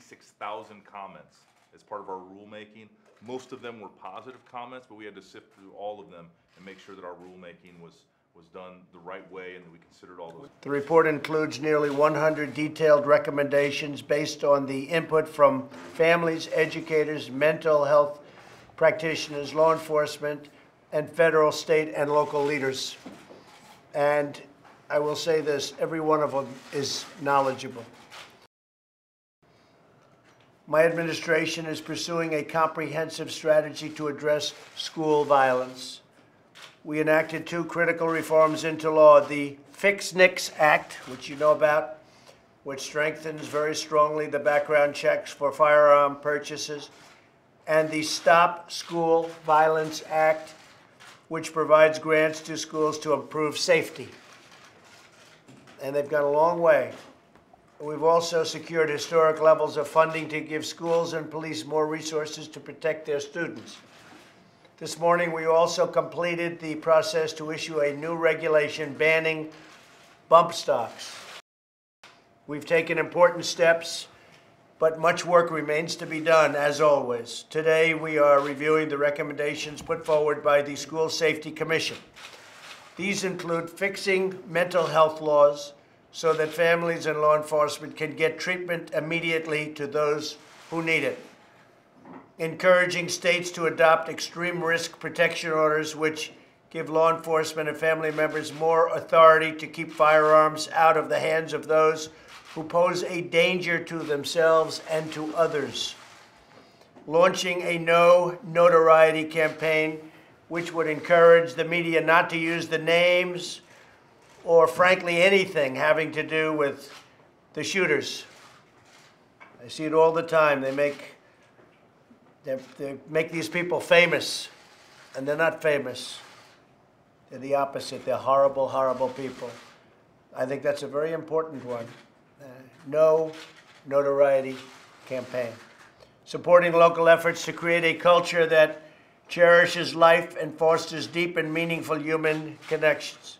96,000 comments as part of our rulemaking. Most of them were positive comments, but we had to sift through all of them and make sure that our rulemaking was done the right way and that we considered all those. The report includes nearly 100 detailed recommendations based on the input from families, educators, mental health practitioners, law enforcement, and federal, state, and local leaders. And I will say this, every one of them is knowledgeable. My administration is pursuing a comprehensive strategy to address school violence. We enacted 2 critical reforms into law, the Fix NICS Act, which you know about, which strengthens very strongly the background checks for firearm purchases, and the Stop School Violence Act, which provides grants to schools to improve safety. And they've gone a long way. We've also secured historic levels of funding to give schools and police more resources to protect their students. This morning, we also completed the process to issue a new regulation banning bump stocks. We've taken important steps, but much work remains to be done, as always. Today, we are reviewing the recommendations put forward by the School Safety Commission. These include fixing mental health laws so that families and law enforcement can get treatment immediately to those who need it. Encouraging states to adopt extreme risk protection orders which give law enforcement and family members more authority to keep firearms out of the hands of those who pose a danger to themselves and to others. Launching a no notoriety campaign which would encourage the media not to use the names or frankly anything having to do with the shooters. I see it all the time. They make these people famous, and they're not famous. They're the opposite. They're horrible, horrible people. I think that's a very important one. No notoriety campaign. Supporting local efforts to create a culture that cherishes life and fosters deep and meaningful human connections.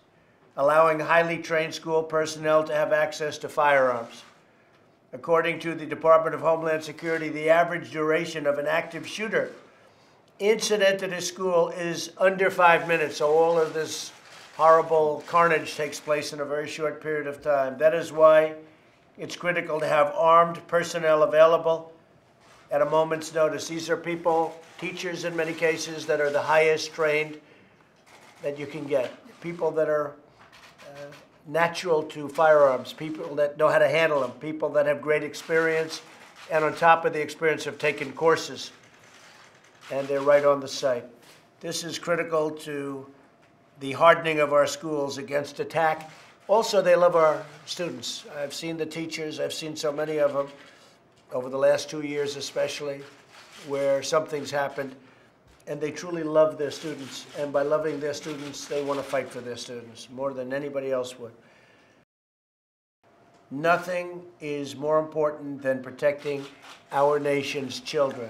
Allowing highly trained school personnel to have access to firearms. According to the Department of Homeland Security, the average duration of an active shooter incident at a school is under 5 minutes. So all of this horrible carnage takes place in a very short period of time. That is why it's critical to have armed personnel available at a moment's notice. These are people, teachers in many cases, that are the highest trained that you can get. People that are natural to firearms, people that know how to handle them, people that have great experience, and on top of the experience have taken courses, and they're right on the site. This is critical to the hardening of our schools against attack. Also, they love our students. I've seen the teachers, I've seen so many of them over the last 2 years especially, where something's happened, and they truly love their students. And by loving their students, they want to fight for their students more than anybody else would. Nothing is more important than protecting our nation's children.